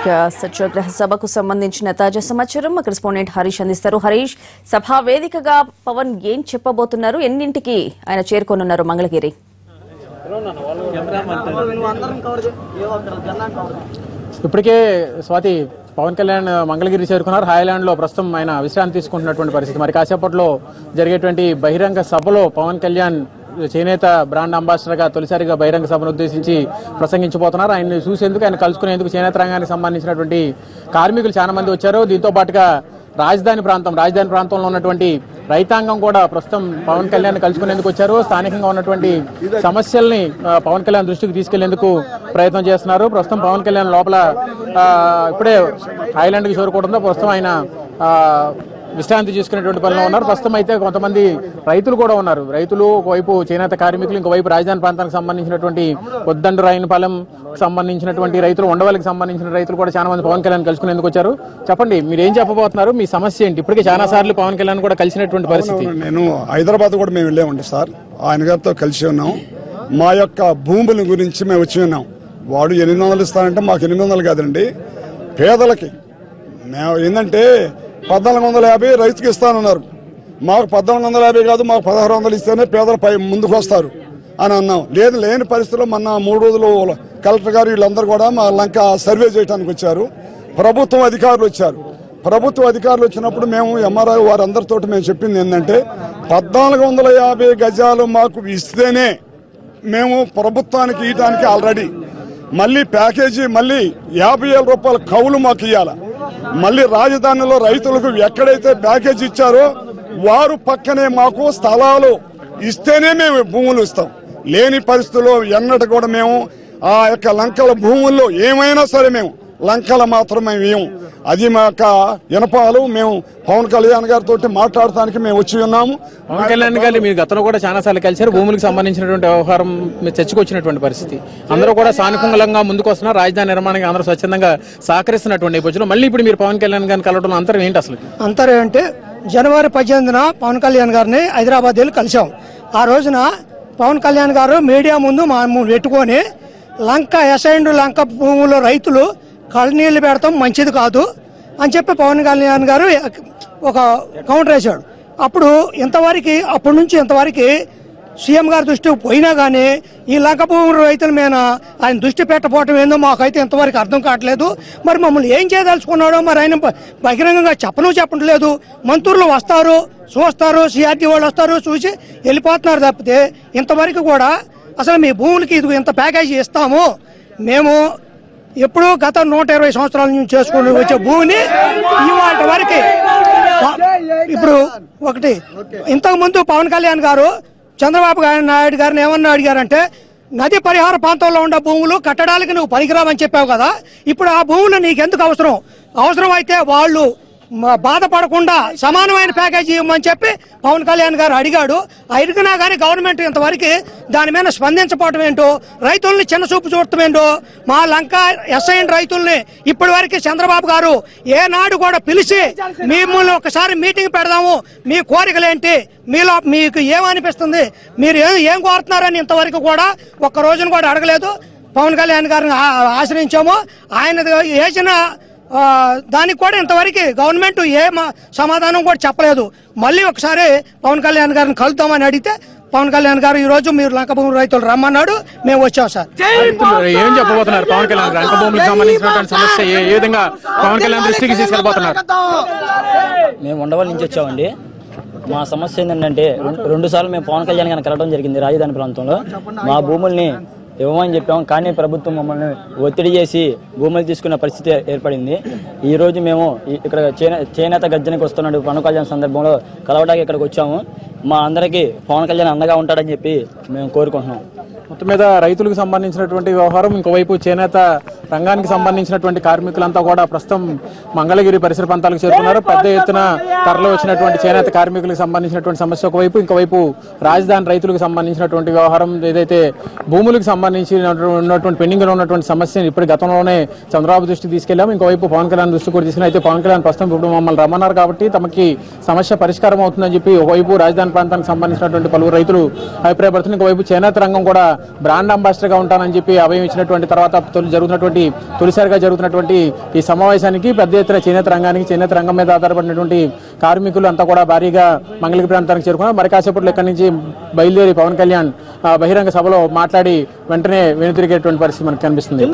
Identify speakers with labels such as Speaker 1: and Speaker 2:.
Speaker 1: సత్యాగ్రహ సభకు సంబంధించిన తాజా సమాచారం మా కరెస్పాండెంట్ హరీష్ అందిస్తారు. హరీష్, సభా వేదికగా పవన్ ఏం చెప్పబోతున్నారు? ఎన్నింటికి ఆయన చేరుకోనున్నారు మంగళగిరి?
Speaker 2: ఇప్పటికే స్వాతి పవన్ కళ్యాణ్ మంగళగిరి చేరుకున్నారు. హాయ్లాండ్ లో ప్రస్తుతం ఆయన విశ్రాంతి తీసుకుంటున్నటువంటి పరిస్థితి. మరి కాసేపట్లో జరిగేటువంటి బహిరంగ సభలో పవన్ కళ్యాణ్ చేనేత బ్రాండ్ అంబాసిడర్ గా తొలిసారిగా బహిరంగ సభను ఉద్దేశించి ప్రసంగించబోతున్నారు. ఆయన్ని చూసేందుకు, ఆయన కలుసుకునేందుకు చేనేత రంగానికి సంబంధించినటువంటి కార్మికులు చాలా మంది వచ్చారు. దీంతో పాటుగా రాజధాని ప్రాంతంలో ఉన్నటువంటి రైతాంగం కూడా ప్రస్తుతం పవన్ కళ్యాణ్ కలుసుకునేందుకు వచ్చారు. స్థానికంగా ఉన్నటువంటి సమస్యల్ని పవన్ కళ్యాణ్ దృష్టికి తీసుకెళ్లేందుకు ప్రయత్నం చేస్తున్నారు. ప్రస్తుతం పవన్ కళ్యాణ్ లోపల ఇప్పుడే హాయ్లాండ్కి చేరుకోవడంతో ప్రస్తుతం ఆయన విశ్రాంతి తీసుకునేటువంటి పనిలో ఉన్నారు. ప్రస్తుతం అయితే కొంతమంది రైతులు కూడా ఉన్నారు. రైతులు ఒకవైపు చేనేత కార్మికులు, ఇంకోవైపు రాజధాని ప్రాంతానికి సంబంధించినటువంటి పొద్దండు రాయనపాలెం సంబంధించినటువంటి రైతులు, ఉండవల్లికి సంబంధించిన రైతులు కూడా చాలా మంది పవన్ కళ్యాణ్ కలుసుకునేందుకు వచ్చారు. చెప్పండి, మీరు ఏం చెప్పబోతున్నారు? మీ సమస్య ఏంటి? ఇప్పటికే చాలా సార్లు పవన్ కళ్యాణ్ కూడా కలిసినటువంటి పరిస్థితి.
Speaker 3: నేను హైదరాబాద్ కూడా మేము వెళ్ళామండి సార్, ఆయన గారితో కలిసి ఉన్నాం. మా యొక్క భూముల గురించి మేము వచ్చి ఉన్నాం. వాడు 800 ఇస్తానంటే మాకు 800 కాదండి, పేదలకి మేము ఏంటంటే 1450 రైతుకి ఇస్తానన్నారు. మాకు 1450 కాదు, మాకు 1600 ఇస్తేనే పేదలు ముందుకు వస్తారు అని అన్నాం. లేని పరిస్థితుల్లో మొన్న 3 రోజులు కలెక్టర్ గారు వీళ్ళందరూ కూడా మా లంక సర్వే చేయడానికి వచ్చారు. ప్రభుత్వం అధికారులు వచ్చారు. ప్రభుత్వ అధికారులు వచ్చినప్పుడు మేము ఎంఆర్ఐ వారందరితో మేము చెప్పింది ఏంటంటే 1450 గజాలు మాకు ఇస్తేనే మేము ప్రభుత్వానికి ఇవ్వడానికి ఆల్రెడీ మళ్ళీ ప్యాకేజీ మళ్ళీ 50,000 రూపాయల కౌలు మాకు ఇవ్వాలి. మళ్ళీ రాజధానిలో రైతులకు ఎక్కడైతే ప్యాకేజీ ఇచ్చారో వారు పక్కనే మాకు స్థలాలు ఇస్తేనే మేము భూములు ఇస్తాం. లేని పరిస్థితుల్లో ఎన్నటి కూడా మేము ఆ యొక్క లంకల భూముల్లో ఏమైనా సరే మేము లంకల మాత్రమే మేము. అది మా యొక్క వినపాలు. మేము పవన్ కళ్యాణ్ గారితో మాట్లాడటానికి మేము వచ్చి ఉన్నాము.
Speaker 2: పవన్ కళ్యాణ్ గారు మీరు గతంలో కూడా చాలా సార్లు కలిసారు. భూములకు సంబంధించినటువంటి వ్యవహారం మీరు చర్చకొచ్చినటువంటి పరిస్థితి. అందరూ కూడా సానుకూలంగా ముందుకు వస్తున్నారు. రాజధాని నిర్మాణానికి అందరూ స్వచ్ఛందంగా సహకరిస్తున్నటువంటి నేపథ్యంలో మళ్ళీ ఇప్పుడు మీరు పవన్ కళ్యాణ్ గారిని కలవడం అంతరం ఏంటి అసలు?
Speaker 4: అంతరం అంటే జనవరి 18న పవన్ కళ్యాణ్ గారిని హైదరాబాద్ వెళ్ళి కలిసాం. ఆ రోజున పవన్ కళ్యాణ్ గారు మీడియా ముందు పెట్టుకొని లంక అసైన్డ్ లంక భూముల్లో రైతులు కళ్ళనీళ్ళు పెడతాం మంచిది కాదు అని చెప్పి పవన్ కళ్యాణ్ గారు ఒక కౌంటర్ వేశాడు. అప్పటి నుంచి ఇంతవరకు సీఎం గారి దృష్టికి పోయినా కానీ ఈ లంక భూముల రైతుల మీద ఆయన దృష్టి పెట్టకపోవటం ఏందో మాకైతే ఇంతవరకు అర్థం కావట్లేదు. మరి మమ్మల్ని ఏం చేయదలుచుకున్నాడో మరి ఆయన బహిరంగంగా చెప్పట్లేదు. మంత్రులు వస్తారు, చూస్తారు, సిఆర్టీ వాళ్ళు వస్తారు, చూసి వెళ్ళిపోతున్నారు తప్పితే ఇంతవరకు కూడా అసలు మీ భూములకి ఇది ఇంత ప్యాకేజీ ఇస్తాము మేము ఎప్పుడూ గత 120 సంవత్సరాల నుంచి చేసుకుని వచ్చే భూమిని ఇవాళ వరకు ఇప్పుడు ఒకటి ఇంతకుముందు పవన్ కళ్యాణ్ గారు చంద్రబాబు నాయుడు గారిని ఏమన్నా అడిగారంటే నది పరిహార ప్రాంతంలో ఉన్న భూములు కట్టడానికి నువ్వు పనికిరావని చెప్పావు కదా, ఇప్పుడు ఆ భూములు నీకెందుకు అవసరం అయితే వాళ్ళు బాధపడకుండా సమానమైన ప్యాకేజీ ఇవ్వమని చెప్పి పవన్ కళ్యాణ్ గారు అడిగాడు. అడిగినా కానీ గవర్నమెంట్ ఇంతవరకు దాని మీద స్పందించకపోవటం ఏంటో, రైతుల్ని చిన్న చూపు చూడటం ఏంటో, మా లంక ఎస్ఐన్ రైతుల్ని ఇప్పటి వరకు చంద్రబాబు గారు ఏనాడు కూడా పిలిచి మిమ్మల్ని ఒకసారి మీటింగ్ పెడదాము, మీ కోరికలేంటి, మీలో మీకు ఏమనిపిస్తుంది, మీరు ఏం కోరుతున్నారని ఇంతవరకు కూడా ఒక్క రోజున కూడా అడగలేదు. పవన్ కళ్యాణ్ గారిని ఆశ్రయించాము. ఆయన వేసిన దానికి కూడా ఇంతవరకు గవర్నమెంట్ ఏ సమాధానం కూడా చెప్పలేదు. మళ్ళీ ఒకసారి పవన్ కళ్యాణ్ గారిని కలుద్దామని అడిగితే పవన్ కళ్యాణ్ గారు ఈ రోజు మీరు లంక భూముల రైతులు రమ్మన్నాడు, మేము వచ్చాం సార్.
Speaker 2: ఏం చెప్పబోతున్నారు పవన్ కళ్యాణ్? లంక భూములకు సంబంధించినటువంటి సమస్య ఏ విధంగా పవన్ కళ్యాణ్ దృష్టికి తీసుకెళ్ళిపోతున్నారు?
Speaker 5: మేము ఉండవల్లి నుంచి వచ్చామండి. మా సమస్య ఏంటంటే 2 సార్లు మేము పవన్ కళ్యాణ్ గారిని కలవడం జరిగింది రాజధాని ప్రాంతంలో. మా భూముల్ని ఇవ్వమని చెప్పాము, కానీ ప్రభుత్వం మమ్మల్ని ఒత్తిడి చేసి భూములు తీసుకున్న పరిస్థితి ఏర్పడింది. ఈ రోజు మేము ఇక్కడ చేనేత గర్జనకి వస్తున్న పవన్ కళ్యాణ్ సందర్భంలో కలవడానికి ఇక్కడికి వచ్చాము. మా అందరికీ పవన్ కళ్యాణ్ అండగా ఉంటాడని చెప్పి మేము కోరుకుంటున్నాం.
Speaker 2: మొత్తం మీద రైతులకు సంబంధించినటువంటి వ్యవహారం, ఇంకోవైపు చేనేత రంగానికి సంబంధించినటువంటి కార్మికులంతా కూడా ప్రస్తుతం మంగళగిరి పరిసర ప్రాంతాలకు చేరుకున్నారు. పెద్ద ఎత్తున తరలి వచ్చినటువంటి చేనేత కార్మికులకు సంబంధించినటువంటి సమస్య ఒకవైపు, ఇంకోవైపు రాజధాని రైతులకు సంబంధించినటువంటి వ్యవహారం, ఏదైతే భూములకు సంబంధించి ఉన్నటువంటి పెండింగ్ లో ఉన్నటువంటి సమస్యను ఇప్పుడు గతంలోనే చంద్రబాబు దృష్టికి తీసుకెళ్లాము. ఇంకోవైపు పవన్ కళ్యాణ్ దృష్టి కూడా తీసుకుని, అయితే పవన్ కళ్యాణ్ ప్రస్తుతం ఇప్పుడు మమ్మల్ని రమ్మన్నారు కాబట్టి తమకి సమస్య పరిష్కారం అవుతుందని చెప్పి ఒకవైపు రాజధాని ప్రాంతానికి సంబంధించినటువంటి పలువురు రైతులు అభిప్రాయపడుతున్నారు. ఇంకోవైపు చేనేత రంగం కూడా బ్రాండ్ అంబాసిడర్ గా ఉంటానని చెప్పి అభయం ఇచ్చినటువంటి తర్వాత తొలిసారిగా జరుగుతున్నటువంటి ఈ సమావేశానికి పెద్ద ఎత్తున చేనేత రంగం మీద ఆధారపడినటువంటి కార్మికులు అంతా కూడా భారీగా మంగళగిరి ప్రాంతానికి చేరుకున్నారు. మరి కాసేపట్లో ఇక్కడి నుంచి బయలుదేరి పవన్ కళ్యాణ్ బహిరంగ సభలో మాట్లాడి వెంటనే వెనుతిరిగేటువంటి పరిస్థితి మనకు కనిపిస్తుంది.